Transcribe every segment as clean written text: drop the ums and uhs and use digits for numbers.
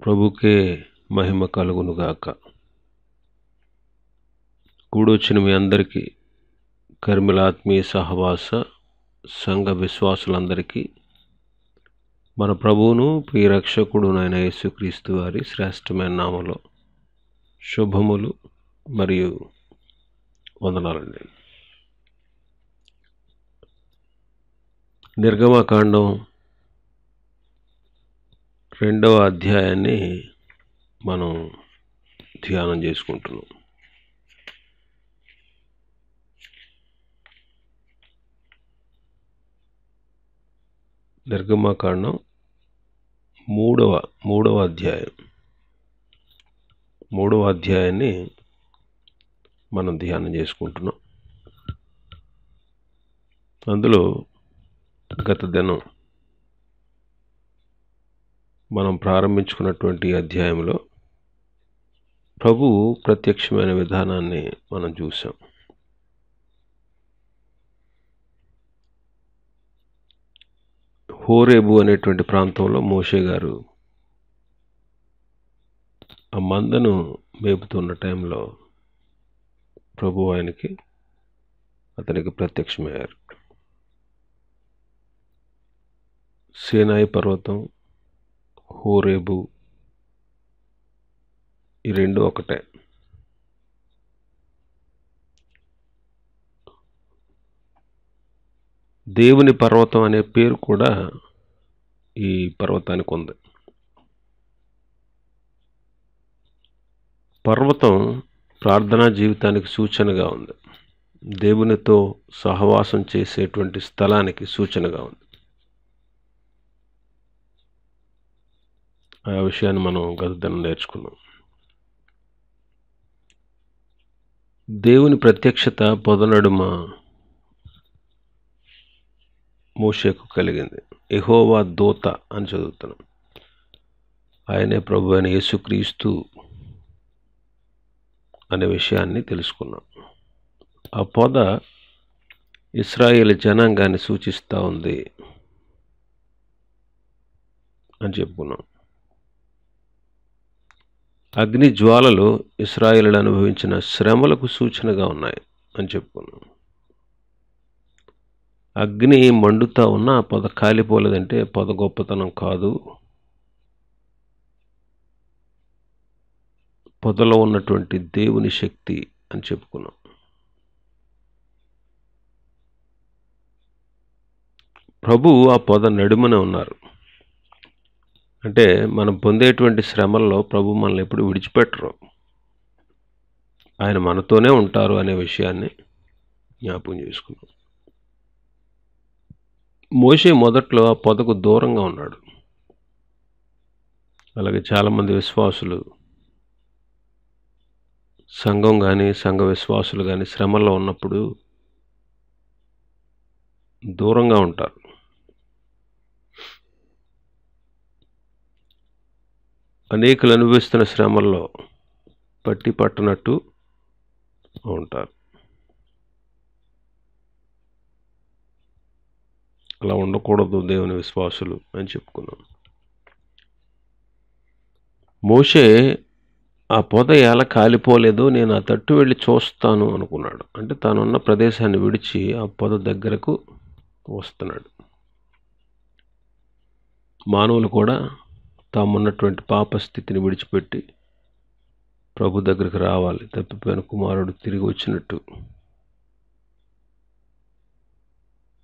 ప్రభుకే మహిమ కలుగునుగాక. కూడొచ్చిన మీ అందరికీ, కర్మిల ఆత్మీయ సహవాస సంఘ విశ్వాసులందరికీ మన ప్రభువును ప్రియరక్షకుడునైన యేసుక్రీస్తు వారి శ్రేష్టమైన నామములో శుభములు మరియు వందనాలండి. నిర్గమకాండం 2వ అధ్యాయాన్ని మనం ధ్యానం చేసుకుంటున్నాం. నిర్గమకాండం మూడవ అధ్యాయాన్ని మనం ధ్యానం చేసుకుంటున్నాం. అందులో గత దినం మనం ప్రారంభించుకున్నటువంటి అధ్యాయంలో ప్రభువు ప్రత్యక్షమైన విధానాన్ని మనం చూసాం. హోరేబు అనేటువంటి ప్రాంతంలో మోషే గారు ఆ మందను మేపుతున్న టైంలో ప్రభు అతనికి ప్రత్యక్షమయ్యారు. సీనాయి పర్వతం, హోరేబు ఈ రెండు ఒకటే. దేవుని పర్వతం అనే పేరు కూడా ఈ పర్వతానికి ఉంది. పర్వతం ప్రార్థనా జీవితానికి సూచనగా ఉంది. దేవునితో సహవాసం చేసేటువంటి స్థలానికి సూచనగా ఉంది. ఆ విషయాన్ని మనం గత దినం నేర్చుకున్నాం. దేవుని ప్రత్యక్షత పొదనడుమ మోషేకు కలిగింది. యెహోవా దూత అని చదువుతున్నాం. ఆయనే ప్రభు అయిన యేసుక్రీస్తు అనే విషయాన్ని తెలుసుకున్నాం. ఆ పొద ఇశ్రాయేలు జనాంగాన్ని సూచిస్తూ ఉంది అని చెప్పుకున్నాం. అగ్ని జ్వాలలు ఇశ్రాయేలులు అనుభవించిన శ్రమలకు సూచనగా ఉన్నాయి అని చెప్పుకున్నాం. అగ్ని మండుతా ఉన్నా ఆ పొద కాలిపోలేదంటే పొద గొప్పతనం కాదు, పొదలో ఉన్నటువంటి దేవుని శక్తి అని చెప్పుకున్నాం. ప్రభు ఆ పొద నడుమనే ఉన్నారు. అంటే మనం పొందేటువంటి శ్రమల్లో ప్రభు మనల్ని ఎప్పుడు విడిచిపెట్టరు, ఆయన మనతోనే ఉంటారు అనే విషయాన్ని జ్ఞాపకం చేసుకున్నాం. మోషే మొదట్లో ఆ పొదకు దూరంగా ఉన్నాడు. అలాగే చాలామంది విశ్వాసులు, సంఘం కానీ సంఘ విశ్వాసులు కానీ శ్రమల్లో ఉన్నప్పుడు దూరంగా ఉంటారు. అనేకులు అనుభవిస్తున్న శ్రమల్లో పట్టి పట్టనట్టు ఉంటారు. అలా ఉండకూడదు దేవుని విశ్వాసులు అని చెప్పుకున్నాం. మోషే ఆ పొద ఎలా కాలిపోలేదు, నేను ఆ తట్టు వెళ్ళి చూస్తాను అనుకున్నాడు. అంటే తానున్న ప్రదేశాన్ని విడిచి ఆ పొద దగ్గరకు వస్తున్నాడు. మానవులు కూడా తామున్నటువంటి పాప స్థితిని విడిచిపెట్టి ప్రభు దగ్గరికి రావాలి. తప్పిపోయిన కుమారుడు తిరిగి వచ్చినట్టు.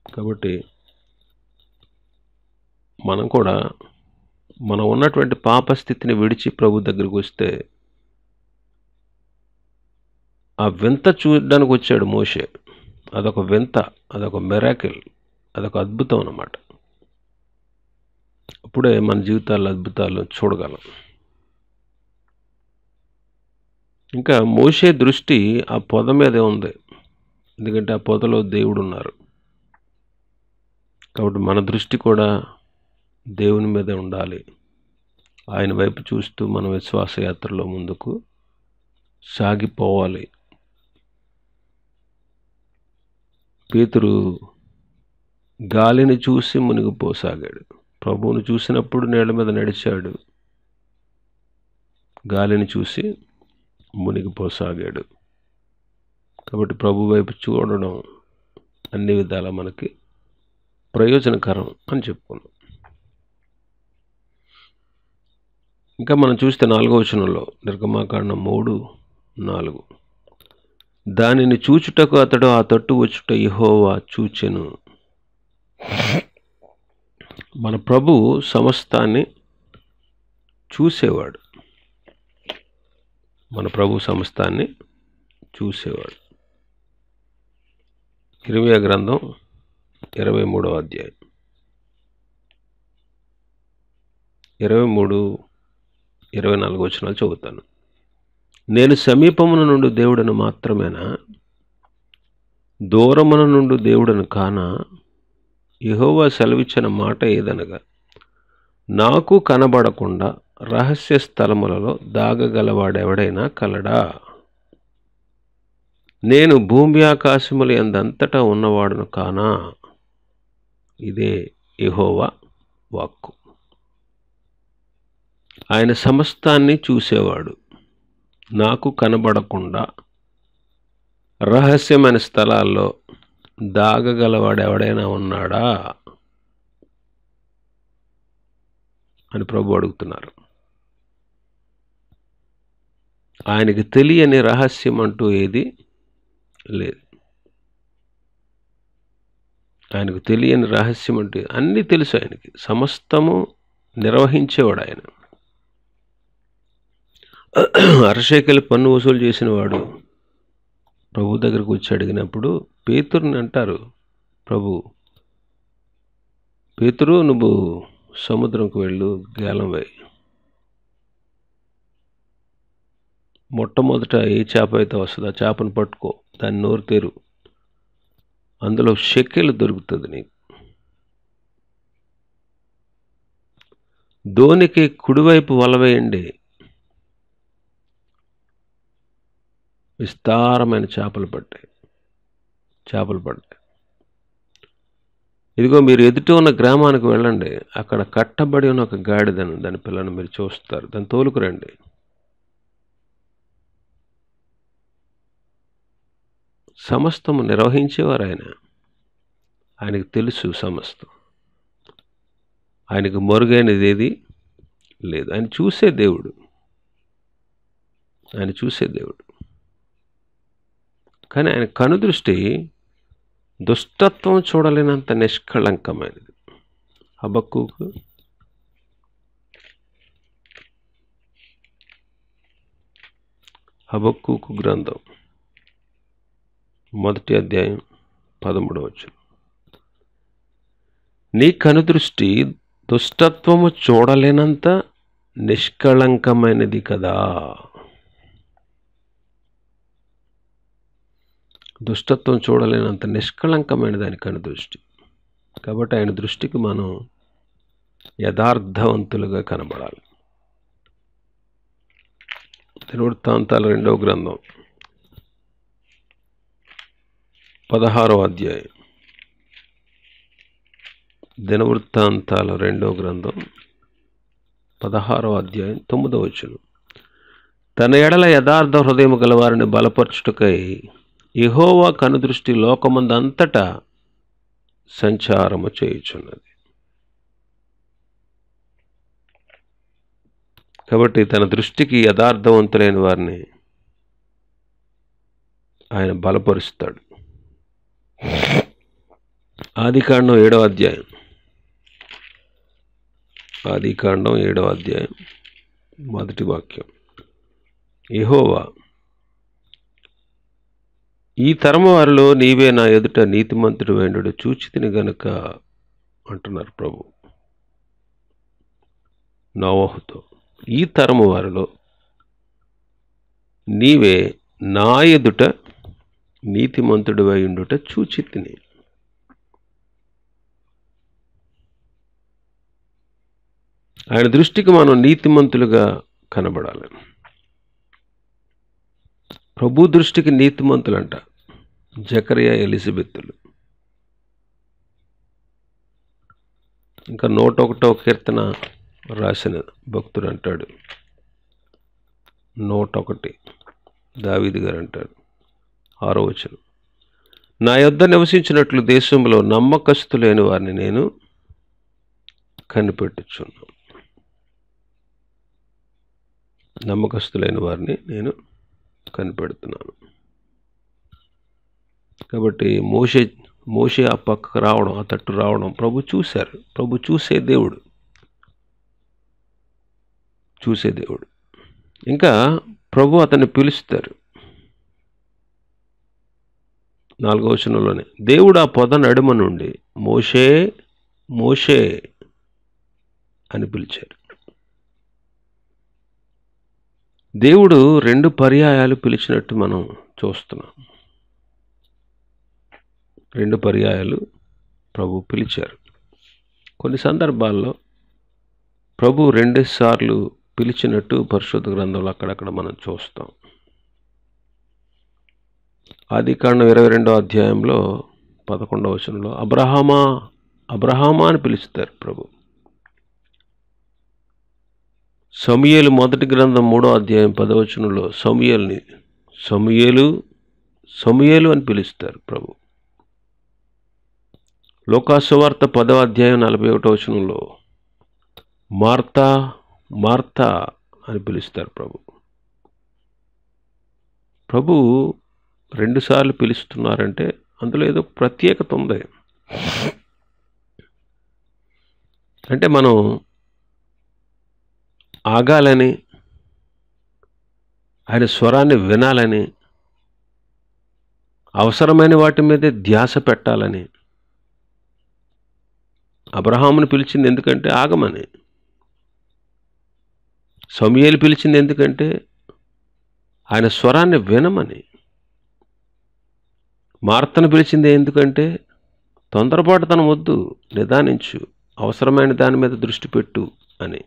కాబట్టి మనం కూడా మనం ఉన్నటువంటి పాప స్థితిని విడిచి ప్రభు దగ్గరికి వస్తే, ఆ వింత చూడడానికి వచ్చాడు మోషే. అదొక వింత, అదొక మిరాకిల్, అదొక అద్భుతం అన్నమాట. అప్పుడే మన జీవితాల్లో అద్భుతాలు చూడగలం. ఇంకా మోషే దృష్టి ఆ పొద మీదే ఉంది, ఎందుకంటే ఆ పొదలో దేవుడు ఉన్నారు. కాబట్టి మన దృష్టి కూడా దేవుని మీదే ఉండాలి. ఆయన వైపు చూస్తూ మన విశ్వాస యాత్రలో ముందుకు సాగిపోవాలి. పేతురు గాలిని చూసి మునిగిపోసాగాడు. ప్రభువును చూసినప్పుడు నీళ్ళ మీద నడిచాడు. గాలిని చూసి మునిగిపోసాగాడు. కాబట్టి ప్రభు వైపు చూడడం అన్ని విధాలా మనకి ప్రయోజనకరం అని చెప్పుకున్నాం. ఇంకా మనం చూస్తే 4వ వచనంలో, నిర్గమాకాండం 3:4, దానిని చూచుటకు అతడు ఆ తట్టు వచ్చుట యెహోవా చూచెను. మన ప్రభు సమస్తాన్ని చూసేవాడు. మన ప్రభు సమస్తాన్ని చూసేవాడు. ఇర్మీయా గ్రంథం 23వ అధ్యాయం 23-24 వచనాలు చదువుతాను. నేను సమీపమున నుండి దేవుడను మాత్రమేనా, దూరమున నుండి దేవుడను కానా? యెహోవా సెలవిచ్చిన మాట ఏదనగా, నాకు కనబడకుండా రహస్య స్థలములలో దాగగలవాడెవడైనా కలడా? నేను భూమి ఆకాశములు ఎందంతటా ఉన్నవాడును కానా? ఇదే యెహోవా వాక్కు. ఆయన సమస్తాన్ని చూసేవాడు. నాకు కనబడకుండా రహస్యమైన స్థలాల్లో దాగగలవాడు ఎవడైనా ఉన్నాడా అని ప్రభు అడుగుతున్నారు. ఆయనకి తెలియని రహస్యం అంటూ ఏది లేదు. ఆయనకు తెలియని రహస్యం అంటే అన్నీ తెలుసు. ఆయనకి సమస్తము నిర్వహించేవాడు ఆయన. అరశేకలు పన్ను వసూలు చేసిన వాడు ప్రభు దగ్గరకు వచ్చి అడిగినప్పుడు పేతురుని అంటారు, ప్రభు, పేతురు, నువ్వు సముద్రంకు వెళ్ళు, గేలం వేయి. మొట్టమొదట ఏ చేప అయితే వస్తుందో ఆ చేపను పట్టుకో, దాన్ని నోరు తెరు, అందులో షెకెలు దొరుకుతుంది నీకు. ధోనికి కుడివైపు వలవేయండి, విస్తారమైన చేపలు పడ్డాయి. ఇదిగో మీరు ఎదుట ఉన్న గ్రామానికి వెళ్ళండి, అక్కడ కట్టబడి ఉన్న ఒక గాడిదను, దాని పిల్లను మీరు చూస్తారు, దాన్ని తోలుకురండి. సమస్తము నిర్వహించేవారు ఆయన. ఆయనకు తెలుసు సమస్తం. ఆయనకు మరుగైనది ఏది లేదు. ఆయన చూసే దేవుడు. కానీ ఆయన కనుదృష్టి దుష్టత్వం చూడలేనంత నిష్కళంకమైనది. హబక్కూకు గ్రంథం 1వ అధ్యాయం 13వ వచనం. నీ కనుదృష్టి దుష్టత్వము చూడలేనంత నిష్కళంకమైనది కదా. దుష్టత్వం చూడలేనంత నిష్కళంకమైనది ఆయన కనుదృష్టి. కాబట్టి ఆయన దృష్టికి మనం యథార్థవంతులుగా కనబడాలి. దినవృత్తాంతాల 2వ గ్రంథం 16వ అధ్యాయం. దినవృత్తాంతాల 2వ గ్రంథం 16వ అధ్యాయం 9వ వచనం. తన ఎడల యథార్థ హృదయము గలవారిని బలపరచుటకై యెహోవా కనుదృష్టి లోకమందంతటా సంచారము చేయుచున్నది. కాబట్టి తన దృష్టికి యథార్థవంతులైన వారిని ఆయన బలపరుస్తాడు. ఆదికాండం 7వ అధ్యాయం. ఆదికాండం 7వ అధ్యాయం 1వ వాక్యం. యెహోవా, ఈ తరము వారిలో నీవే నా ఎదుట నీతిమంతుడు వేండు చూచితిని గనుక అంటున్నారు ప్రభు నోవహుతో. ఈ తరము వారిలో నీవే నా ఎదుట నీతిమంతుడు వేయుండుట చూచితిని. ఆయన దృష్టికి మనం నీతిమంతులుగా కనబడాలి. ప్రభు దృష్టికి నీతిమంతులంట జకరియా, ఎలిజబెత్తులు. ఇంకా 101వ కీర్తన రాసిన భక్తుడు అంటాడు, 101 దావీదు గారు అంటారు 6వ వచనం, నా యొద్ద నివసించినట్లు దేశంలో నమ్మకస్తులేని వారిని నేను కనిపెట్టుచున్నాను. నమ్మకస్తులైన వారిని నేను కనిపెడుతున్నాను. కాబట్టి మోషే ఆ పక్కకు రావడం, ఆ తట్టు రావడం ప్రభు చూశారు. ప్రభు చూసే దేవుడు. ఇంకా ప్రభు అతన్ని పిలుస్తారు. 4వ వచనంలోనే దేవుడు ఆ పొద నడుమ నుండి మోషే మోషే అని పిలిచారు. దేవుడు 2 పర్యాయాలు పిలిచినట్టు మనం చూస్తున్నాం. 2 పర్యాయాలు ప్రభు పిలిచారు. కొన్ని సందర్భాల్లో ప్రభు 2 సార్లు పిలిచినట్టు పరిశుద్ధ గ్రంథంలో అక్కడక్కడ మనం చూస్తాం. ఆదికాండం 22వ అధ్యాయంలో 11వ వచనంలో అబ్రహామా అబ్రహామా అని పిలుస్తారు ప్రభు. సమూయేలు మొదటి గ్రంథం 3వ అధ్యాయం 10వ వచనంలో సమూయేలుని సమూయేలు అని పిలుస్తారు ప్రభు. లూకాసు వార్త 10వ అధ్యాయం 41వ వచనంలో మార్తా మార్తా అని పిలుస్తారు ప్రభు. ప్రభు 2 సార్లు పిలుస్తున్నారంటే అందులో ఏదో ప్రత్యేకత ఉంది. అంటే మనం ఆగాలని, ఆయన స్వరాన్ని వినాలని, అవసరమైన వాటి మీదే ధ్యాస పెట్టాలని. అబ్రహామును పిలిచింది ఎందుకంటే ఆగమని. సమూయేలు పిలిచింది ఎందుకంటే ఆయన స్వరాన్ని వినమని. మార్తను పిలిచింది ఎందుకంటే తొందరపాటుతనం వద్దు, నిదానించు, అవసరమైన దాని మీద దృష్టి పెట్టు అని.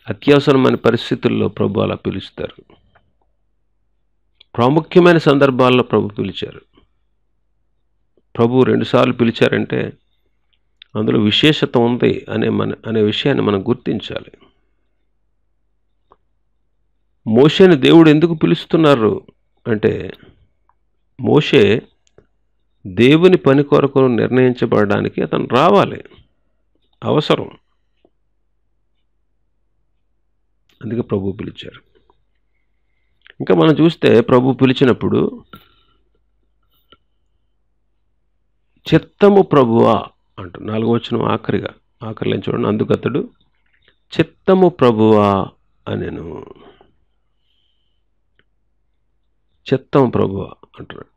అత్యవసరమైన పరిస్థితుల్లో ప్రభు అలా పిలుస్తారు. ప్రాముఖ్యమైన సందర్భాల్లో ప్రభు పిలిచారు. ప్రభు 2 సార్లు పిలిచారంటే అందులో విశేషత ఉంది అనే విషయాన్ని మనం గుర్తించాలి. మోషేని దేవుడు ఎందుకు పిలుస్తున్నారు అంటే మోషే దేవుని పని కొరకు నిర్ణయించబడడానికి అతను రావాలి, అవసరం. అందుకే ప్రభు పిలిచారు. ఇంకా మనం చూస్తే ప్రభు పిలిచినప్పుడు చిత్తము ప్రభువా అంట. 4వ వచనం ఆఖరిలో చూడండి. అందుకు అతడు చిత్తము ప్రభువా అనెను. చిత్తం ప్రభువా అంటున్నాడు.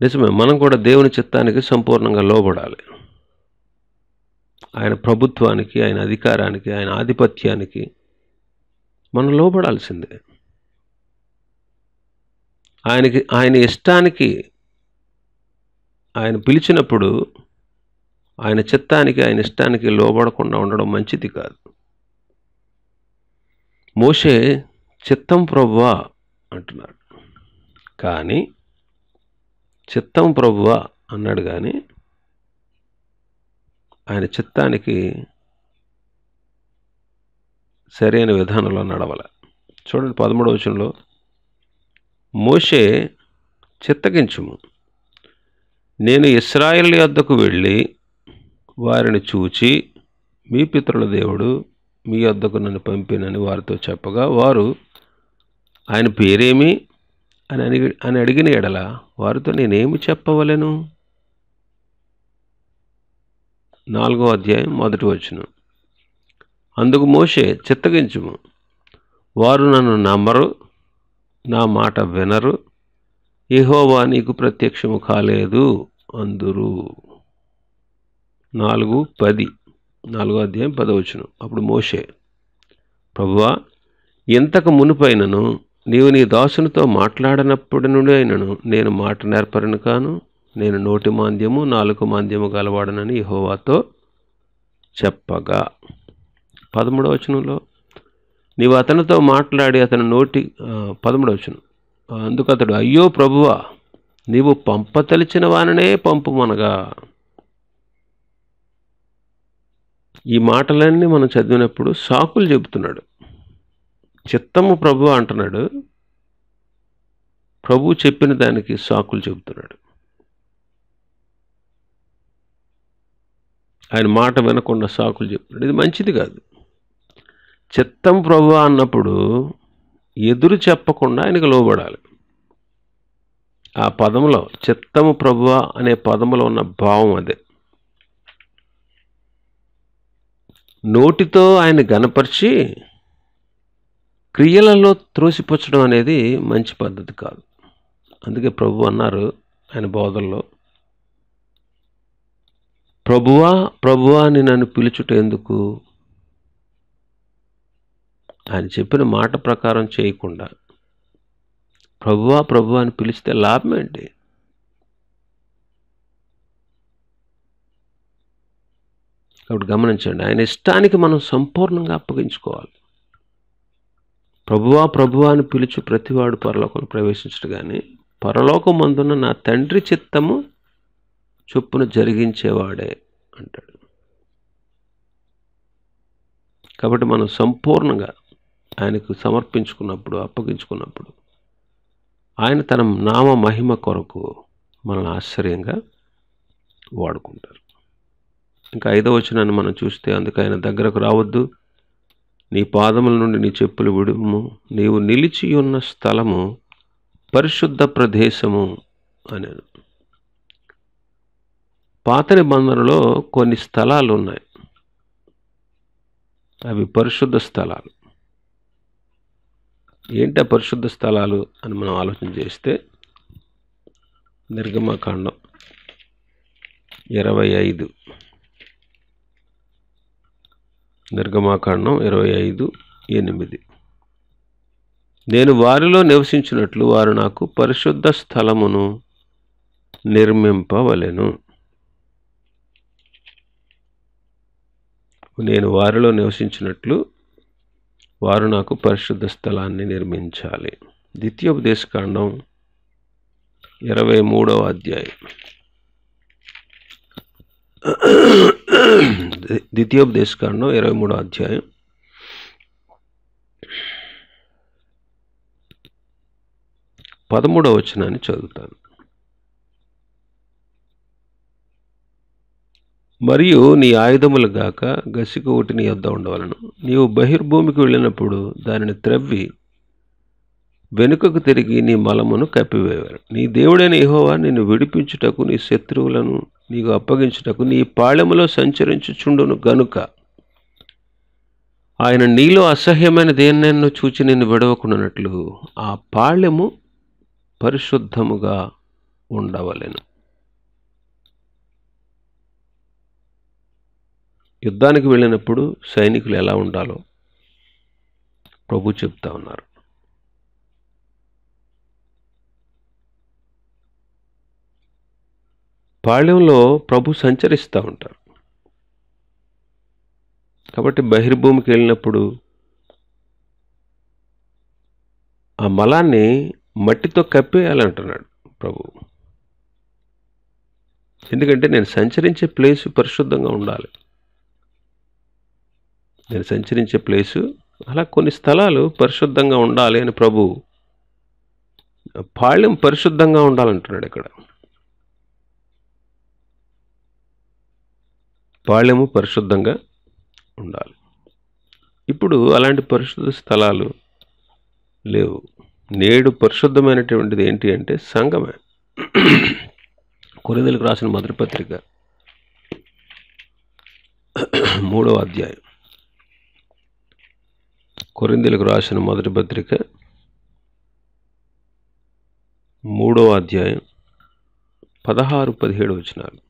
నిజమే, మనం కూడా దేవుని చిత్తానికి సంపూర్ణంగా లోబడాలి. ఆయన ప్రభుత్వానికి, ఆయన అధికారానికి, ఆయన ఆధిపత్యానికి మనం లోబడాల్సిందే. ఆయన ఇష్టానికి ఆయన పిలిచినప్పుడు ఆయన చిత్తానికి, ఆయన ఇష్టానికి లోబడకుండా ఉండడం మంచిది కాదు. మోషే చిత్తం ప్రభువా అంటున్నాడు, కానీ చిత్తం ప్రభువా అన్నాడు, కానీ ఆయన చిత్తానికి సరైన విధానంలో నడవాలి. చూడండి 13వ వచనంలో మోషే చిత్తగించుము, నేను ఇశ్రాయేలు యొద్దకు వెళ్ళి వారిని చూచి మీ పితరుల దేవుడు మీ యొద్దకు నన్ను పంపినని వారితో చెప్పగా వారు ఆయన పేరేమి అని అడిగిన ఎడల వారితో నేనేమి చెప్పవలెను? 4వ అధ్యాయం 1వ వచనం. అందుకు మోషే చిత్తగించుము, వారు నన్ను నమ్మరు, నా మాట వినరు, యెహోవా నీకు ప్రత్యక్షము కాలేదు అందురు. 4:10 4వ అధ్యాయం 10వ వచనం. అప్పుడు మోషే, ప్రభువా, ఇంతకు మునుపైనను నీవు నీ దాసునితో మాట్లాడనప్పటి నుండి అయినను నేను మాట నేర్పరను కాను, నేను నోటి మాంద్యము నాలుక మాంద్యము గలవాడనని యెహోవాతో చెప్పగా. 13వ వచనంలో నీవు అతనితో మాట్లాడి అతని 13వ వచనం. అందుకు అతడు, అయ్యో ప్రభువా, నీవు పంపతలిచిన వాననే పంపుమనగా. ఈ మాటలన్నీ మనం చదివినప్పుడు సాకులు చెబుతున్నాడు. చిత్తము ప్రభు అంటున్నాడు, ప్రభు చెప్పిన దానికి సాకులు చెబుతున్నాడు. ఆయన మాట వినకుండా సాకులు చెప్తున్నాడు. ఇది మంచిది కాదు. చిత్తం ప్రభు అన్నప్పుడు ఎదురు చెప్పకుండా ఆయనకు లోబడాలి. ఆ పదములో, చిత్తము ప్రభువ అనే పదములో ఉన్న భావం అదే. నోటితో ఆయన గనపరిచి క్రియలలో త్రోసిపుచ్చడం అనేది మంచి పద్ధతి కాదు. అందుకే ప్రభు అన్నారు ఆయన బోధల్లో, ప్రభువా ప్రభువా అని నన్ను పిలుచుట ఎందుకు? ఆయన చెప్పిన మాట ప్రకారం చేయకుండా ప్రభువా ప్రభువా అని పిలిస్తే లాభం ఏంటి? కాబట్టి గమనించండి, ఆయన ఇష్టానికి మనం సంపూర్ణంగా అప్పగించుకోవాలి. ప్రభువా ప్రభువా అని పిలుచు ప్రతివాడు పరలోకంలో ప్రవేశించడు, కానీ పరలోకం మందున్న నా తండ్రి చిత్తము చొప్పున జరిగించేవాడే అంటాడు. కాబట్టి మనం సంపూర్ణంగా ఆయనకు సమర్పించుకున్నప్పుడు, అప్పగించుకున్నప్పుడు ఆయన తన నామ మహిమ కొరకు మనల్ని ఆశ్చర్యంగా వాడుకుంటారు. ఇంకా 5వ వచనాన్ని మనం చూస్తే, అందుకు ఆయన దగ్గరకు రావద్దు, నీ పాదముల నుండి నీ చెప్పులు విడుము, నీవు నిలిచి ఉన్న స్థలము పరిశుద్ధ ప్రదేశము అనేను. పాత నిబంధనలో కొన్ని స్థలాలు ఉన్నాయి, అవి పరిశుద్ధ స్థలాలు. ఏంటి ఆ పరిశుద్ధ స్థలాలు అని మనం ఆలోచన చేస్తే, నిర్గమకాండం 25, నిర్గమకాండం 25:8, నేను వారిలో నివసించినట్లు వారు నాకు పరిశుద్ధ స్థలమును నిర్మింపవలెను. నేను వారిలో నివసించినట్లు వారు నాకు పరిశుద్ధ స్థలాన్ని నిర్మించాలి. ద్వితీయోపదేశకాండం 23వ అధ్యాయం. ద్వితీయోపదేశకాండం 23వ అధ్యాయం 13వ వచనాన్ని చదువుతాను. మరియు నీ ఆయుధములు గాక గసిక ఒకటి నీ యొద్ద ఉండవలను. నీవు బహిర్భూమికి వెళ్ళినప్పుడు దానిని త్రవ్వి వెనుకకు తిరిగి నీ మలమును కప్పివేవారు. నీ దేవుడైన యెహోవా నిన్ను విడిపించుటకు, నీ శత్రువులను నీకు అప్పగించుటకు నీ పాళెములో సంచరించుచుండును గనుక ఆయన నీలో అసహ్యమైన దేన్నెన్నో చూచి నిన్ను విడవకుండానట్లు ఆ పాళెము పరిశుద్ధముగా ఉండవలెను. యుద్ధానికి వెళ్ళినప్పుడు సైనికులు ఎలా ఉండాలో ప్రభు చెప్తా ఉన్నారు. పాళెంలో ప్రభు సంచరిస్తూ ఉంటారు. కాబట్టి బహిర్భూమికి వెళ్ళినప్పుడు ఆ మలాన్ని మట్టితో కప్పేయాలంటున్నాడు ప్రభు. ఎందుకంటే నేను సంచరించే ప్లేసు పరిశుద్ధంగా ఉండాలి. నేను సంచరించే ప్లేసు, అలా కొన్ని స్థలాలు పరిశుద్ధంగా ఉండాలి అని ప్రభు పాళెం పరిశుద్ధంగా ఉండాలంటున్నాడు ఇక్కడ. పాళెము పరిశుద్ధంగా ఉండాలి. ఇప్పుడు అలాంటి పరిశుద్ధ స్థలాలు లేవు. నేడు పరిశుద్ధమైనటువంటిది ఏంటి అంటే సంఘమే. కొరింథీయులకు రాసిన మొదటి పత్రిక 3వ అధ్యాయం. కొరింథీయులకు రాసిన మొదటి పత్రిక 3వ అధ్యాయం 16-17 వచనాలు.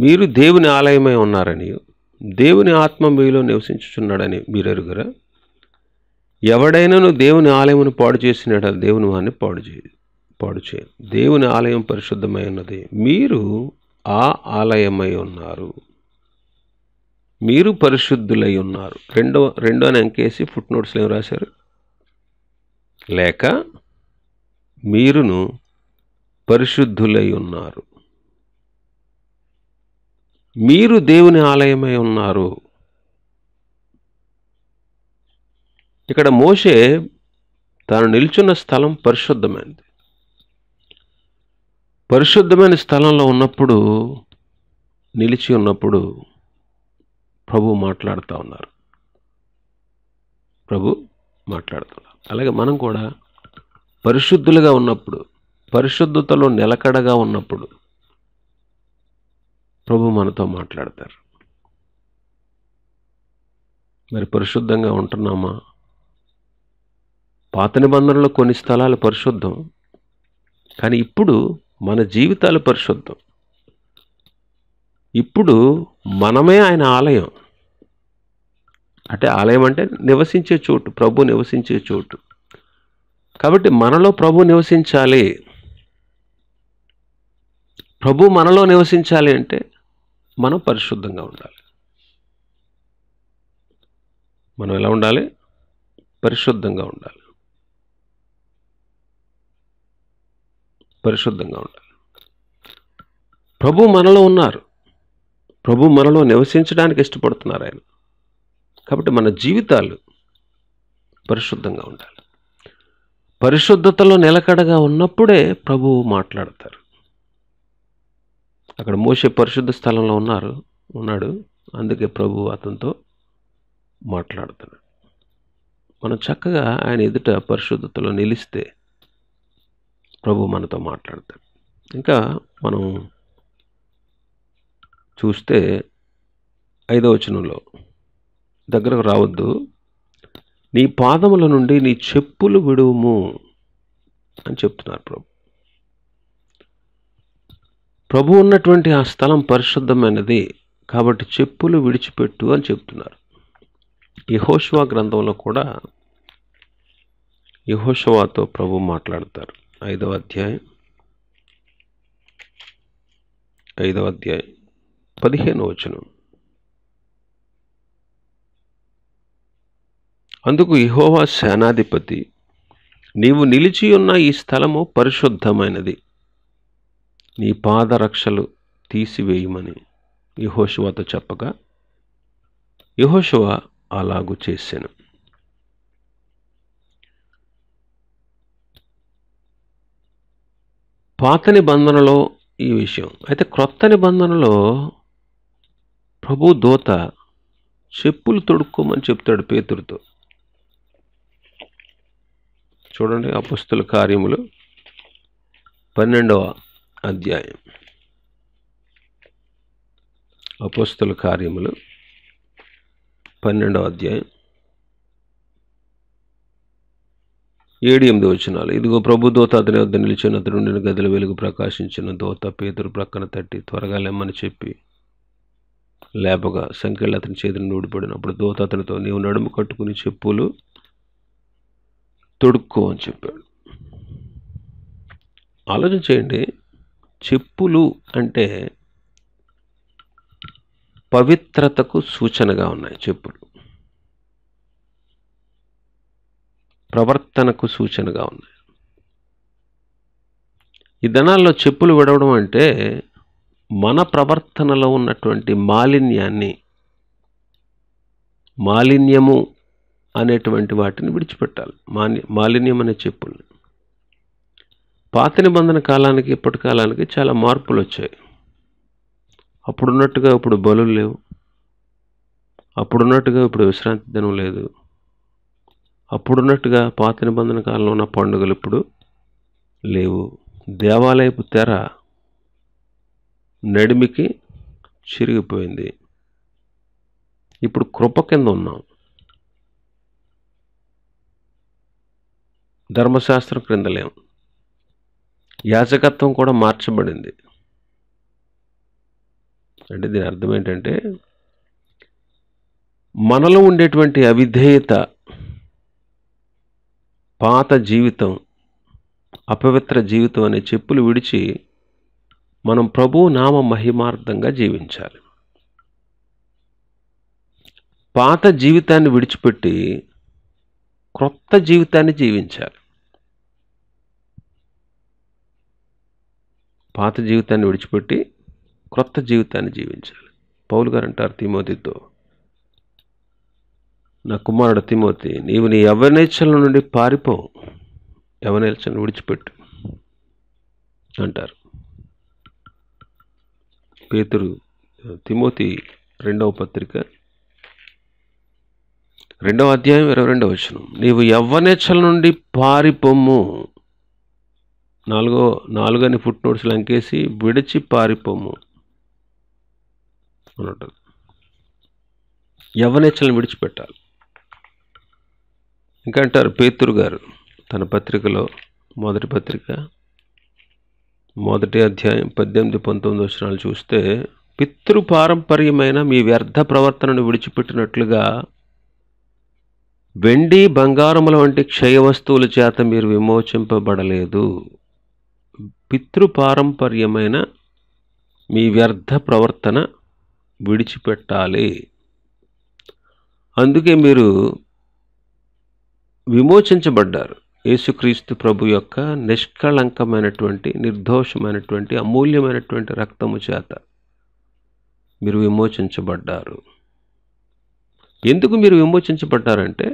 మీరు దేవుని ఆలయమై ఉన్నారని, దేవుని ఆత్మ మీలో నివసించుచున్నాడని మీరు ఎరుగరా? ఎవడైనాను దేవుని ఆలయమును పాడు చేసినట్టు దేవుని వారిని పాడు చేయదు. దేవుని ఆలయం పరిశుద్ధమై ఉన్నది, మీరు ఆ ఆలయమై ఉన్నారు, మీరు పరిశుద్ధులై ఉన్నారు. రెండో అంకేసి ఫుట్ నోట్స్లో ఏం రాశారు? లేక మీరును పరిశుద్ధులై ఉన్నారు. మీరు దేవుని ఆలయమై ఉన్నారు. ఇక్కడ మోషే తాను నిల్చున్న స్థలం పరిశుద్ధమైనది. పరిశుద్ధమైన స్థలంలో ఉన్నప్పుడు, నిలిచి ఉన్నప్పుడు ప్రభు మాట్లాడుతూ ఉన్నారు. ప్రభు మాట్లాడుతున్నారు. అలాగే మనం కూడా పరిశుద్ధులుగా ఉన్నప్పుడు, పరిశుద్ధతలో నిలకడగా ఉన్నప్పుడు ప్రభు మనతో మాట్లాడతారు. మరి పరిశుద్ధంగా ఉంటున్నామా? పాత నిబంధనలో కొన్ని స్థలాలు పరిశుద్ధం, కానీ ఇప్పుడు మన జీవితాలు పరిశుద్ధం. ఇప్పుడు మనమే ఆయన ఆలయం. అంటే ఆలయం అంటే నివసించే చోటు, ప్రభు నివసించే చోటు. కాబట్టి మనలో ప్రభు నివసించాలి. ప్రభు మనలో నివసించాలి అంటే మనం పరిశుద్ధంగా ఉండాలి. మనం ఎలా ఉండాలి? పరిశుద్ధంగా ఉండాలి. పరిశుద్ధంగా ఉండాలి. ప్రభు మనలో ఉన్నారు. ప్రభు మనలో నివసించడానికి ఇష్టపడుతున్నారు ఆయన. కాబట్టి మన జీవితాలు పరిశుద్ధంగా ఉండాలి. పరిశుద్ధతలో నిలకడగా ఉన్నప్పుడే ప్రభువు మాట్లాడతారు. అక్కడ మోషే పరిశుద్ధ స్థలంలో ఉన్నాడు. అందుకే ప్రభు అతనితో మాట్లాడుతున్నాడు. మనం చక్కగా ఆయన ఎదుట పరిశుద్ధతలో నిలిస్తే ప్రభు మనతో మాట్లాడతాడు. ఇంకా మనం చూస్తే 5వ వచనంలో, దగ్గరకు రావద్దు, నీ పాదముల నుండి నీ చెప్పులు విడువుము అని చెప్తున్నారు ప్రభు. ప్రభు ఉన్నటువంటి ఆ స్థలం పరిశుద్ధమైనది కాబట్టి చెప్పులు విడిచిపెట్టు అని చెప్తున్నారు. యెహోషువ గ్రంథంలో కూడా యెహోషువతో ప్రభు మాట్లాడతారు. 5వ అధ్యాయం 15వ వచనం. అందుకు యెహోవా సేనాధిపతి, నీవు నిలిచి ఉన్న ఈ స్థలము పరిశుద్ధమైనది, నీ పాదరక్షలు తీసివేయమని యెహోషువతో చెప్పగా యెహోషువ అలాగు చేసెను. పాత నిబంధనలో ఈ విషయం. అయితే క్రొత్త నిబంధనలో ప్రభు దూత చెప్పులు తొడుక్కోమని చెప్తాడు పేతురుతో. చూడండి, అపొస్తలుల కార్యములు 12వ అధ్యాయం. అపొస్తలుల కార్యములు 12వ అధ్యాయం 7-8 వచనాలు. ఇదిగో ప్రభు దూత అతని వద్ద నిలిచిన, అతడు ఉండిన గదిలో వెలుగు ప్రకాశించిన. దూత పేతురు ప్రక్కన తట్టి త్వరగా లెమ్మని చెప్పి లేపగా సంఖ్యలు అతని చేతిని నూడిపడినప్పుడు దూత అతనితో, నీవు నడుము కట్టుకుని చెప్పులు తొడుక్కో అని చెప్పాడు. ఆలోచన చేయండి, చెప్పులు అంటే పవిత్రతకు సూచనగా ఉన్నాయి. చెప్పులు ప్రవర్తనకు సూచనగా ఉన్నాయి. ఈ దినాల్లో చెప్పులు విడవడం అంటే మన ప్రవర్తనలో ఉన్నటువంటి మాలిన్యము అనేటువంటి వాటిని విడిచిపెట్టాలి. మాలిన్యం అనే చెప్పుల్ని. పాత నిబంధన కాలానికి ఇప్పటి కాలానికి చాలా మార్పులు వచ్చాయి. అప్పుడున్నట్టుగా ఇప్పుడు బలులు లేవు. అప్పుడున్నట్టుగా ఇప్పుడు విశ్రాంతి దినం లేదు. అప్పుడున్నట్టుగా పాత నిబంధన కాలంలో ఉన్న పండుగలు ఇప్పుడు లేవు. దేవాలయపు తెర నడిమికి చిరిగిపోయింది. ఇప్పుడు కృప కింద ఉన్నాం. ధర్మశాస్త్రం క్రింద లేము. యాజకత్వం కూడా మార్చబడింది. అంటే దీని అర్థం ఏంటంటే, మనలో ఉండేటువంటి అవిధేయత, పాత జీవితం, అపవిత్ర జీవితం అనే చెప్పులు విడిచి మనం ప్రభు నామ మహిమార్థంగా జీవించాలి. పాత జీవితాన్ని విడిచిపెట్టి క్రొత్త జీవితాన్ని జీవించాలి. పాత జీవితాన్ని విడిచిపెట్టి క్రొత్త జీవితాన్ని జీవించాలి. పౌలు గారు అంటారు తిమోతితో, నా కుమారుడు తిమోతి, నీవు నీ యవ్వనేచ్ఛల నుండి పారిపోవు, యవ్వనేచ్ఛలను విడిచిపెట్టు అంటారు. పేతురు తిమోతి 2వ పత్రిక 2వ అధ్యాయం 22వ వచనం, నీవు యవ్వనేచ్ఛల నుండి పారిపోము, 4 ఫుట్ నోట్స్ లంకేసి విడిచి పారిపోము అని ఉంటుంది. యవ్వనేచ్ఛలను విడిచిపెట్టాలి. ఇంకా అంటారు పేతురు గారు తన పత్రికలో, మొదటి పత్రిక 1వ అధ్యాయం 18-19 వచనాలు చూస్తే, పితృపారంపర్యమైన మీ వ్యర్థ ప్రవర్తనను విడిచిపెట్టినట్లుగా వెండి బంగారముల వంటి క్షయ వస్తువుల చేత మీరు విమోచింపబడలేదు. పితృపారంపర్యమైన మీ వ్యర్థ ప్రవర్తన విడిచిపెట్టాలి. అందుకే మీరు విమోచించబడ్డారు. యేసుక్రీస్తు ప్రభు యొక్క నిష్కళంకమైనటువంటి, నిర్దోషమైనటువంటి, అమూల్యమైనటువంటి రక్తము చేత మీరు విమోచించబడ్డారు. ఎందుకు మీరు విమోచించబడ్డారంటే,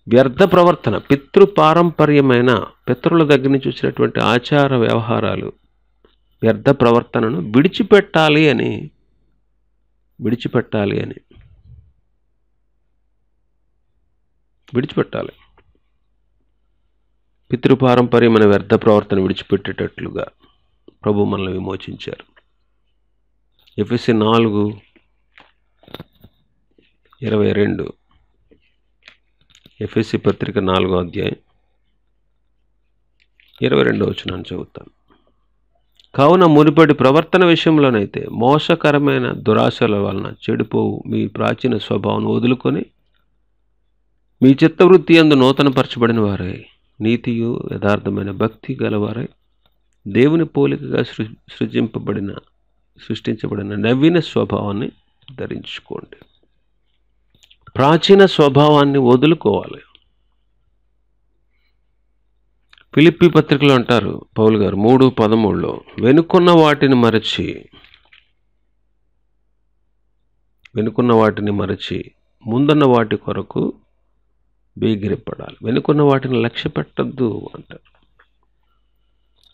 వ్యర్థ ప్రవర్తన, పితృపారంపర్యమైన, పితరుల దగ్గర నుంచి వచ్చినటువంటి ఆచార వ్యవహారాలు, వ్యర్థ ప్రవర్తనను విడిచిపెట్టాలి అని విడిచిపెట్టాలి. పితృపారంపర్యమైన వ్యర్థ ప్రవర్తన విడిచిపెట్టేటట్లుగా ప్రభు మనల్ని విమోచించారు. ఎఫెసీ 4:22, ఎఫెసీ పత్రిక 4వ అధ్యాయం 22వ వచనాన్ని చదువుతాను. కావున మునుపటి ప్రవర్తన విషయంలోనైతే మోసకరమైన దురాశల వలన చెడిపోవు మీ ప్రాచీన స్వభావం వదులుకొని మీ చిత్తవృత్తి యందు నూతనపరచబడిన వారై నీతియు యథార్థమైన భక్తి గలవారై దేవుని పోలికగా సృష్టించబడిన నవీన స్వభావాన్ని ధరించుకోండి. ప్రాచీన స్వభావాన్ని వదులుకోవాలి. ఫిలిప్పీ పత్రికలో అంటారు పౌలు గారు 3:13, వెనుకున్న వాటిని మరచి ముందున్న వాటి కొరకు బేగిరపడాలి. వెనుకున్న వాటిని లక్ష్య పెట్టద్దు అంటారు.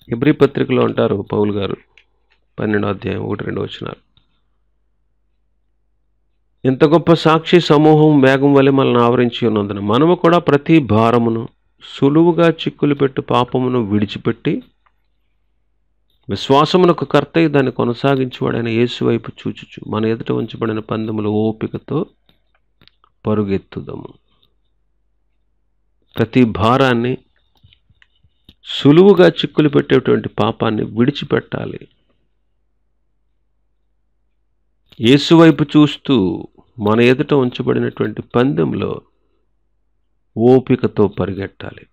హెబ్రీ పత్రికలో అంటారు పౌలు గారు 12వ అధ్యాయం 1-2 వచనాలు, ఎంత గొప్ప సాక్షి సమూహం మేఘం వలె మనల్ని ఆవరించి ఉన్నందున మనము కూడా ప్రతి భారమును సులువుగా చిక్కులు పెట్టు పాపమును విడిచిపెట్టి విశ్వాసమునకు కర్తయి దాన్ని కొనసాగించేవాడైన యేసు వైపు చూచుచు మన ఎదుట ఉంచబడిన పందెములు ఓపికతో పరుగెత్తుదము. ప్రతి భారాన్ని, సులువుగా చిక్కులు పెట్టేటువంటి పాపాన్ని విడిచిపెట్టాలి. యేసు వైపు చూస్తూ మన ఎదుట ఉంచబడినటువంటి పందెంలో ఓపికతో పరిగెట్టాలి.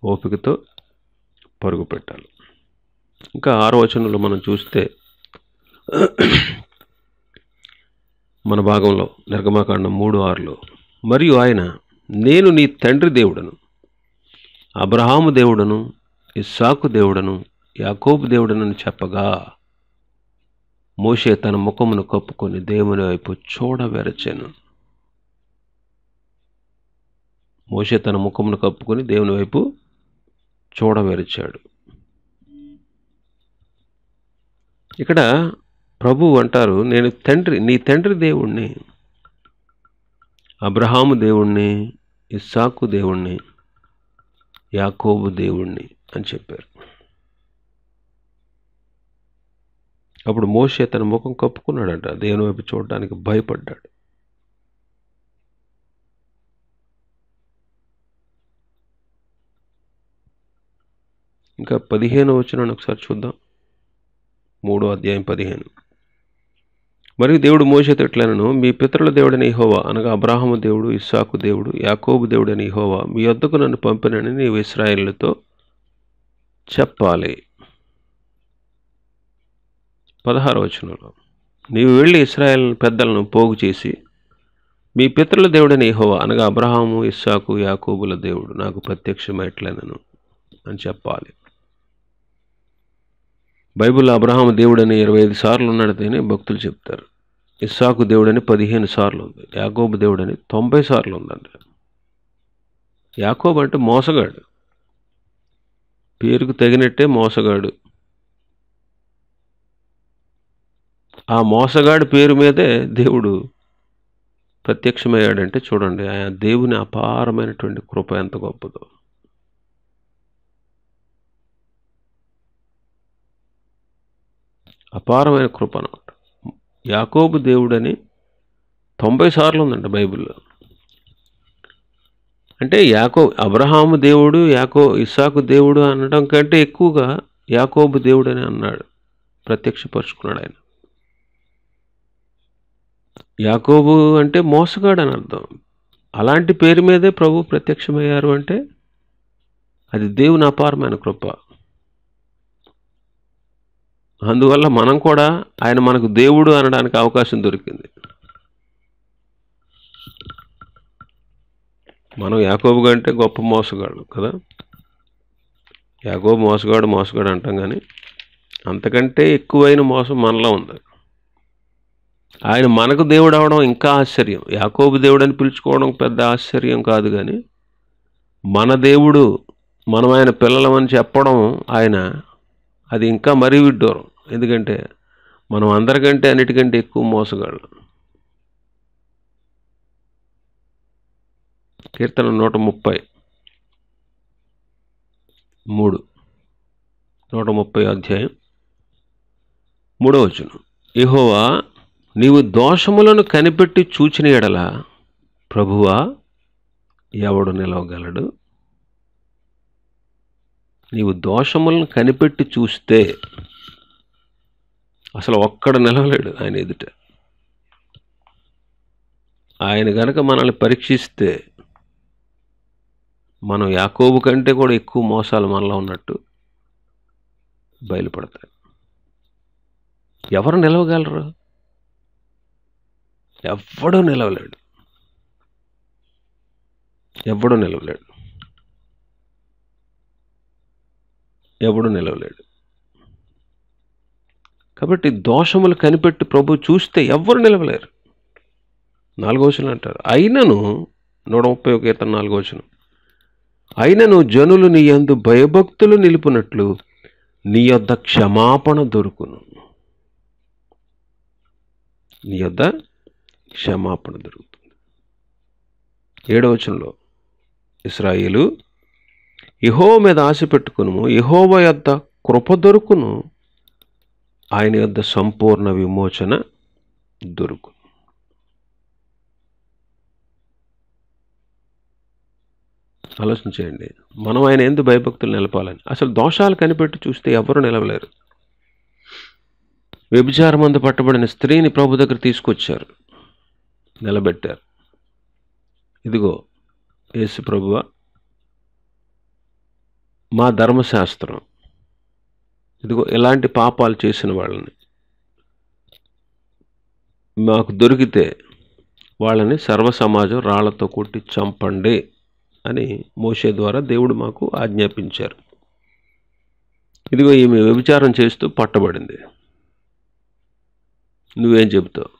ఓపికతో పరుగు పెట్టాలి. ఇంకా 6వ వచనంలో మనం చూస్తే, మన భాగంలో నిర్గమాకాండం 3:6లో, మరియు ఆయన నేను నీ తండ్రి దేవుడను, అబ్రహాము దేవుడను, ఇస్సాకు దేవుడను, యాకోబు దేవుడనని చెప్పగా మోషే తన ముఖమును కప్పుకొని దేవుని వైపు చూడవెరచెను. మోషే తన ముఖమును కప్పుకొని దేవుని వైపు చూడవెరచాడు. ఇక్కడ ప్రభు అంటారు, నేను నీ తండ్రి దేవుణ్ణి, అబ్రహాము దేవుణ్ణి, ఇస్సాకు దేవుణ్ణి, యాకోబు దేవుణ్ణి అని చెప్పారు. అప్పుడు మోషే తన ముఖం కప్పుకున్నాడంట, దేవుని వైపు చూడడానికి భయపడ్డాడు. ఇంకా 15వ వచనాన్ని ఒకసారి చూద్దాం. 3వ అధ్యాయం 15. మరియు దేవుడు మోషేతో ఇట్లనెను, మీ పితరుల దేవుడైన యెహోవా అనగా అబ్రహాము దేవుడు, ఇస్సాకు దేవుడు, యాకోబు దేవుడైన యెహోవా మీ వద్దకు నన్ను పంపినని నీవు ఇశ్రాయేలుతో చెప్పాలి. 16వ వచనంలో, నీవు వెళ్ళి ఇశ్రాయేలు పెద్దలను పోగు చేసి మీ పితరుల దేవుడైన యెహోవా అనగా అబ్రహాము, ఇస్సాకు, యాకోబుల దేవుడు నాకు ప్రత్యక్షమైట్లనను అని చెప్పాలి. బైబిల్లో అబ్రహాము దేవుడని 25 సార్లు ఉన్నాడని భక్తులు చెప్తారు. ఇస్సాకు దేవుడని 15 సార్లు ఉంది. యాకోబు దేవుడని 90 సార్లు ఉందండి. యాకోబు అంటే మోసగాడు, పేరుకు తగినట్టే మోసగాడు. ఆ మోసగాడి పేరు మీదే దేవుడు ప్రత్యక్షమయ్యాడంటే చూడండి, ఆ దేవుని అపారమైనటువంటి కృప ఎంత గొప్పదో. అపారమైన కృప అన్నమాట. యాకోబు దేవుడని 90 సార్లు ఉందంట బైబిల్లో. అంటే అబ్రహాము దేవుడు, ఇస్సాకు దేవుడు అనడం కంటే ఎక్కువగా యాకోబు దేవుడు అని అన్నాడు, ప్రత్యక్షపరుచుకున్నాడు ఆయన. యాకోబు అంటే మోసగాడు అని అర్థం. అలాంటి పేరు మీదే ప్రభు ప్రత్యక్షమయ్యారు అంటే అది దేవుని అపారమైన కృప. అందువల్ల మనం కూడా ఆయన మనకు దేవుడు అనడానికి అవకాశం దొరికింది. మనం యాకోబు కంటే గొప్ప మోసగాడు కదా. యాకోబు మోసగాడు అంటాం, కానీ అంతకంటే ఎక్కువైన మోసం మనలో ఉంది. ఆయన మనకు దేవుడు అవడం ఇంకా ఆశ్చర్యం. యాకోబు దేవుడు అని పిలుచుకోవడం పెద్ద ఆశ్చర్యం కాదు, కానీ మన దేవుడు, మనం ఆయన పిల్లలమని చెప్పడం అది ఇంకా మరీ విడ్డూరం. ఎందుకంటే మనం అందరికంటే అన్నిటికంటే ఎక్కువ మోసగాళ్ళు. కీర్తన 130 అధ్యాయం 3వ వచనం. యెహోవా, నీవు దోషములను కనిపెట్టి చూచిన ఎడల ప్రభువా ఎవడు నిలవగలడు? నీవు దోషములను కనిపెట్టి చూస్తే అసలు ఒక్కడు నిలవలేడు ఆయన ఎదుట. ఆయన గనక మనల్ని పరీక్షిస్తే మనం యాకోబు కంటే కూడా ఎక్కువ మోసాలు మనలో ఉన్నట్టు బయలుపడతాయి. ఎవరు నిలవగలరు? ఎవడూ నిలవలేడు. కాబట్టి దోషములు కనిపెట్టి ప్రభు చూస్తే ఎవ్వరు నిలవలేరు. 4వ వచనం అంటారు, అయినను 130 కీర్తన 4వ వచనం, అయినను జనులు నీ యందు భయభక్తులు నిలుపునట్లు నీ యొద్ద క్షమాపణ దొరుకును. నీ యొద్ద క్షమాపణ దొరుకుతుంది. 7వ వచనంలో, ఇశ్రాయేలు యెహోవా మీద ఆశ పెట్టుకును, యెహోవా యొద్ద కృప దొరుకును, ఆయన యొద్ద సంపూర్ణ విమోచన దొరుకును. ఆలోచన చేయండి, మనం ఆయన ఎందుకు భయభక్తులు నిలపాలని. అసలు దోషాలు కనిపెట్టి చూస్తే ఎవరు నిలవలేరు. వ్యభిచారమందు పట్టబడిన స్త్రీని ప్రభు దగ్గర తీసుకొచ్చారు, నిలబెట్టారు. ఇదిగో యేసు ప్రభువా, మా ధర్మశాస్త్రం ఇదిగో ఇలాంటి పాపాలు చేసిన వాళ్ళని మాకు దొరికితే వాళ్ళని సర్వసమాజం రాళ్లతో కొట్టి చంపండి అని మోషే ద్వారా దేవుడు మాకు ఆజ్ఞాపించారు. ఇదిగో ఈమె వ్యభిచారం చేస్తూ పట్టబడింది, నువ్వేం చెబుతావు?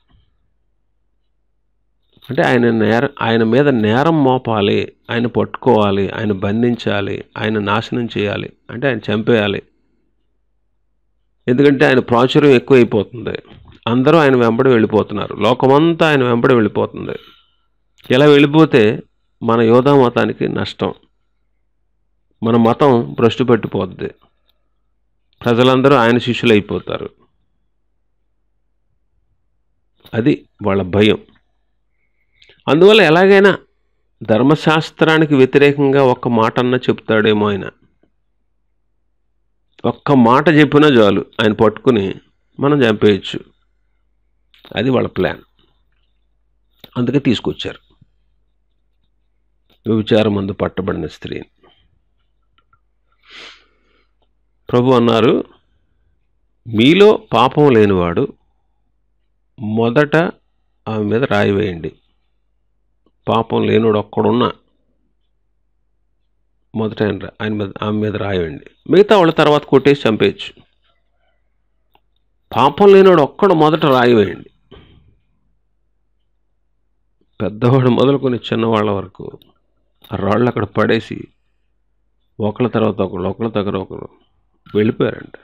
అంటే ఆయన మీద నేరం మోపాలి, ఆయన పట్టుకోవాలి, ఆయన బంధించాలి, ఆయన నాశనం చేయాలి, అంటే ఆయన చంపేయాలి. ఎందుకంటే ఆయన ప్రాచుర్యం ఎక్కువైపోతుంది, అందరూ ఆయన వెంబడి వెళ్ళిపోతున్నారు, లోకమంతా ఆయన వెంబడి వెళ్ళిపోతుంది. ఇలా వెళ్ళిపోతే మన యోధా మతానికి నష్టం, మన మతం భ్రష్టు పట్టిపోద్ది, ప్రజలందరూ ఆయన శిష్యులు అయిపోతారు. అది వాళ్ళ భయం. అందువల్ల ఎలాగైనా ధర్మశాస్త్రానికి వ్యతిరేకంగా ఒక్క మాట అన్నా చెప్తాడేమో ఆయన. ఒక్క మాట చెప్పినా చాలు, ఆయన పట్టుకుని మనం చంపేయచ్చు. అది వాళ్ళ ప్లాన్. అందుకే తీసుకొచ్చారు వ్యభిచారమందు పట్టబడిన స్త్రీని. ప్రభు అన్నారు, మీలో పాపం లేనివాడు మొదట ఆమె మీద రాయి వేయండి. పాపం లేనివాడు ఒక్కడున్నా మొదట ఆమె మీద రాయి వేయండి, మిగతా వాళ్ళ తర్వాత కొట్టేసి చంపేయచ్చు. పాపం లేనివాడు ఒక్కడు మొదట రాయి వేయండి. పెద్దవాడు మొదలుకొని చిన్నవాళ్ళ వరకు ఆ రాళ్ళు అక్కడ పడేసి ఒకళ్ళ తర్వాత ఒకరు వెళ్ళిపోయారంట.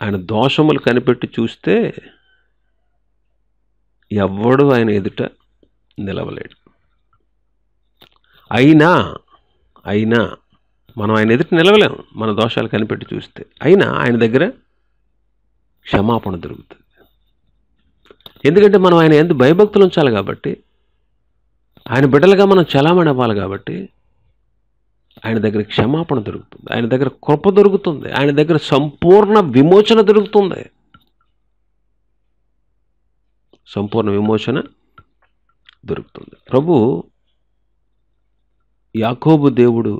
ఆయన దోషములు కనిపెట్టి చూస్తే ఎవ్వడు ఆయన ఎదుట నిలవలేడు. అయినా మనం ఆయన ఎదుట నిలవలేము మన దోషాలు కనిపెట్టి చూస్తే. అయినా ఆయన దగ్గర క్షమాపణ దొరుకుతుంది. ఎందుకంటే మనం ఆయన ఎంత భయభక్తులు ఉంచాలి కాబట్టి, ఆయన బిడ్డలుగా మనం చలామణి అవ్వాలి కాబట్టి ఆయన దగ్గర క్షమాపణ దొరుకుతుంది, ఆయన దగ్గర కృప దొరుకుతుంది, ఆయన దగ్గర సంపూర్ణ విమోచన దొరుకుతుంది. సంపూర్ణ విమోచన దొరుకుతుంది. ప్రభు యాకోబు దేవుడు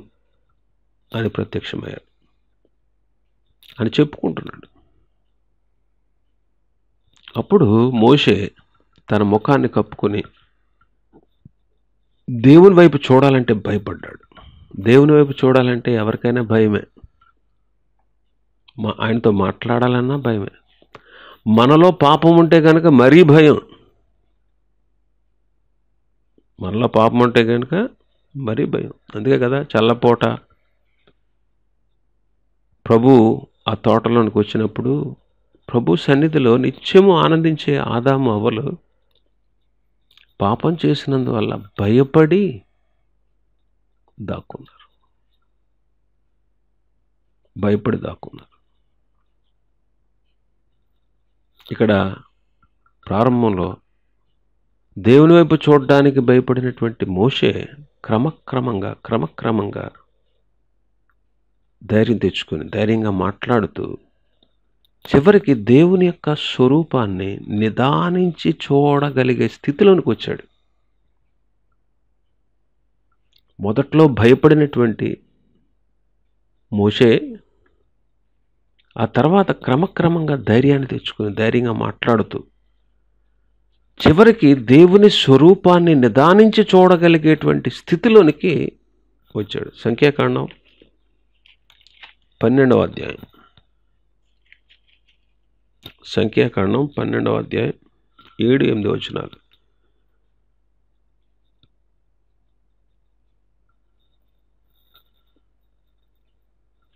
అని ప్రత్యక్షమయ్యాడు అని చెప్పుకుంటున్నాడు. అప్పుడు మోషే తన ముఖాన్ని కప్పుకొని దేవుని వైపు చూడాలంటే భయపడ్డాడు. దేవుని వైపు చూడాలంటే ఎవరికైనా భయమే, ఆయనతో మాట్లాడాలన్నా భయమే. మనలో పాపం ఉంటే కనుక మరీ భయం, మనలో పాపం ఉంటే కనుక మరీ భయం. అందుకే కదా చల్లపోట ప్రభు ఆ తోటలోనికి వచ్చినప్పుడు ప్రభు సన్నిధిలో నిత్యము ఆనందించే ఆదాము అవ్వలు పాపం చేసినందువల్ల భయపడి దాక్కున్నారు. ఇక్కడ ప్రారంభంలో దేవుని వైపు చూడడానికి భయపడినటువంటి మోషే క్రమక్రమంగా ధైర్యం తెచ్చుకొని ధైర్యంగా మాట్లాడుతూ చివరికి దేవుని యొక్క స్వరూపాన్ని నిదానించి చూడగలిగే స్థితిలోనికి వచ్చాడు. మొదట్లో భయపడినటువంటి మోషే ఆ తర్వాత క్రమక్రమంగా ధైర్యాన్ని తెచ్చుకొని ధైర్యంగా మాట్లాడుతూ చివరికి దేవుని స్వరూపాన్ని నిదానించి చూడగలిగేటువంటి స్థితిలోనికి వచ్చాడు. సంఖ్యాకాండం 12వ అధ్యాయం. సంఖ్యాకాండం 12వ అధ్యాయం 7-8 వచనాలు.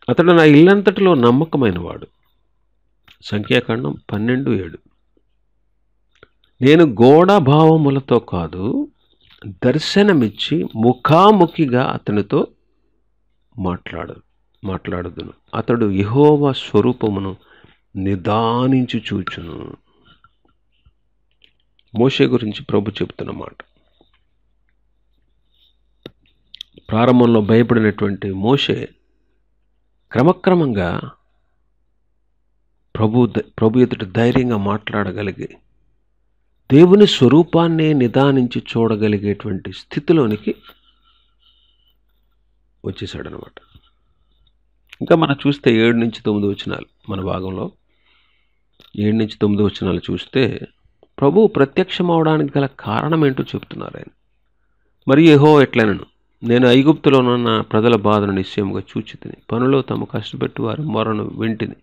అతడు నా ఇల్లంతటిలో నమ్మకమైన వాడు. సంఖ్యాకాండం 12:7. నేను గోడ భావములతో కాదు దర్శనమిచ్చి ముఖాముఖిగా అతనితో మాట్లాడుదును. అతడు యెహోవా స్వరూపమును నిదానించి చూచును. మోషే గురించి ప్రభు చెబుతున్న మాట. ప్రారంభంలో భయపడినటువంటి మోషే క్రమక్రమంగా ప్రభు ఎదుట ధైర్యంగా మాట్లాడగలిగి దేవుని స్వరూపాన్ని నిదానించి చూడగలిగేటువంటి స్థితిలోనికి వచ్చేసాడనమాట. ఇంకా మనం చూస్తే 7-9 వచనాలు, మన భాగంలో 7-9 వచనాలు చూస్తే ప్రభు ప్రత్యక్షం అవడానికి గల కారణం ఏంటో చెప్తున్నారు ఆయన. మరి యెహోవా ఎట్లనను, నేను ఐగుప్తులోనున్న ప్రజల బాధను నిశ్చయముగా చూచితిని. పనులో తమ కష్టపెట్టి వారి మొరను వింటిని.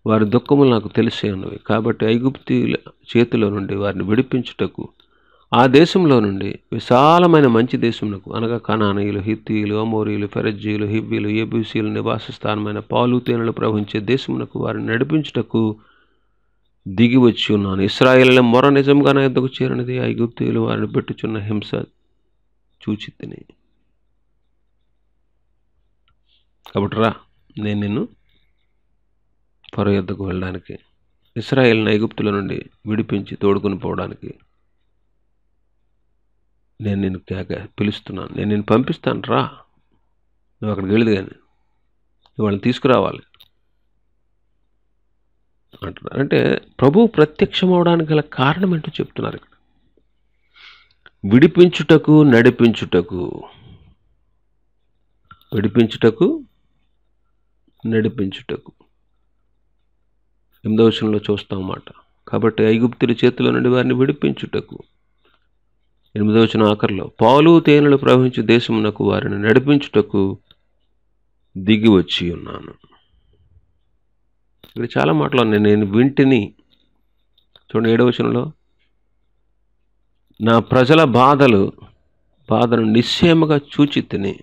వారి దుఃఖములు నాకు తెలిసే ఉన్నవి. కాబట్టి ఐగుప్తీయుల చేతిలో నుండి వారిని విడిపించుటకు ఆ దేశంలో నుండి విశాలమైన మంచి దేశమునకు, అనగా కనానీయులు, హిత్తీయులు, అమోరీయులు, ఫెరజ్జీయులు, హివ్వీలు, యెబూసీయులు నివాస స్థానమైన పాలు తేనెలు ప్రవహించే దేశమునకు వారిని నడిపించుటకు దిగి వచ్చి ఉన్నాను. ఇశ్రాయేలుల మొర నిజంగా నా యొద్దకు చేరినది. ఐగుప్తీయులు వారిని పెట్టుచున్న హింస చూచితిని. కాబట్టి రా, నేను నిన్ను ఫరో యొద్దకు వెళ్ళడానికి, ఇశ్రాయేలును ఐగుప్తుల నుండి విడిపించి తోడుకొని పోవడానికి నేను నిన్ను పిలుస్తున్నాను. నేను నిన్ను పంపిస్తాను, రా, నువ్వు అక్కడికి వెళ్ళదు కానీ నువ్వు వాళ్ళని తీసుకురావాలి అంటున్నారు. అంటే ప్రభు ప్రత్యక్షం అవడానికి గల కారణం ఏంటో చెప్తున్నారు ఇక్కడ. విడిపించుటకు నడిపించుటకు 8వ వచనంలో చూస్తాం మాట. కాబట్టి ఐగుప్తుల చేతిలో నుండి వారిని విడిపించుటకు, 8వ వచనం ఆఖరిలో, పాలు తేనెలు ప్రవహించే దేశమునకు వారిని నడిపించుటకు దిగి వచ్చి ఉన్నాను. ఇక్కడ చాలా మాటలు ఉన్నాయి. నేను వింటిని, చూడండి 7వ వచనంలో, నా ప్రజల బాధను నిశ్చయముగా చూచి తిని,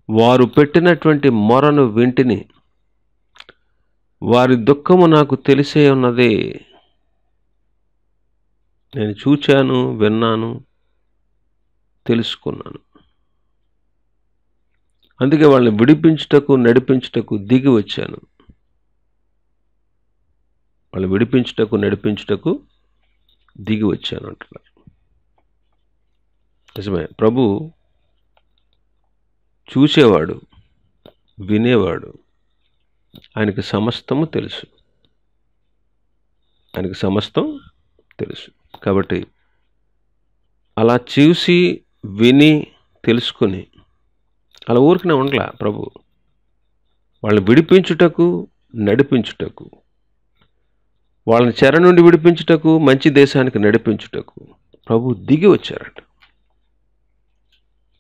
వారు పెట్టినటువంటి మొరను వింటిని, వారి దుఃఖము నాకు తెలిసే ఉన్నది. నేను చూచాను, విన్నాను, తెలుసుకున్నాను. అందుకే వాళ్ళని విడిపించుటకు నడిపించుటకు దిగి వచ్చాను. వాళ్ళు విడిపించుటకు నడిపించుటకు దిగి వచ్చాను అంటున్నారు. నిజమే, ప్రభు చూసేవాడు, వినేవాడు, ఆయనకి సమస్తము తెలుసు. ఆయనకి సమస్తం తెలుసు. కాబట్టి అలా చూసి విని తెలుసుకుని అలా ఊరికనే ఉండలా ప్రభు. వాళ్ళని విడిపించుటకు నడిపించుటకు, వాళ్ళని చెర నుండి విడిపించుటకు, మంచి దేశానికి నడిపించుటకు ప్రభు దిగి వచ్చారట.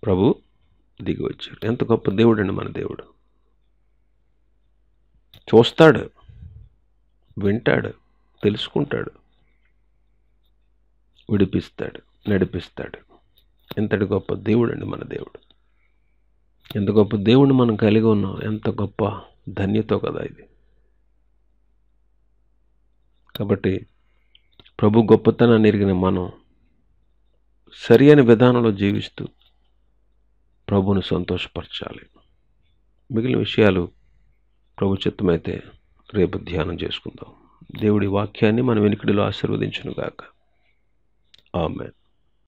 ప్రభు దిగి వచ్చారు. ఎంత గొప్ప దేవుడు అండి మన దేవుడు. చూస్తాడు, వింటాడు, తెలుసుకుంటాడు, విడిపిస్తాడు, నడిపిస్తాడు. ఎంతటి గొప్ప దేవుడు అండి మన దేవుడు. ఎంత గొప్ప దేవుడిని మనం కలిగి ఉన్నాం. ఎంత గొప్ప ధన్యత కదా ఇది. కాబట్టి ప్రభు గొప్పతనాన్ని ఎరిగిన మనం సరి అయిన విధానంలో జీవిస్తూ ప్రభువును సంతోషపరచాలి. మిగిలిన విషయాలు ప్రభు చిత్తమైతే రేపు ధ్యానం చేసుకుందాం. దేవుడి వాక్యాన్ని మన వెనుకడిలో ఆశీర్వదించును గాక. ఆమేన్.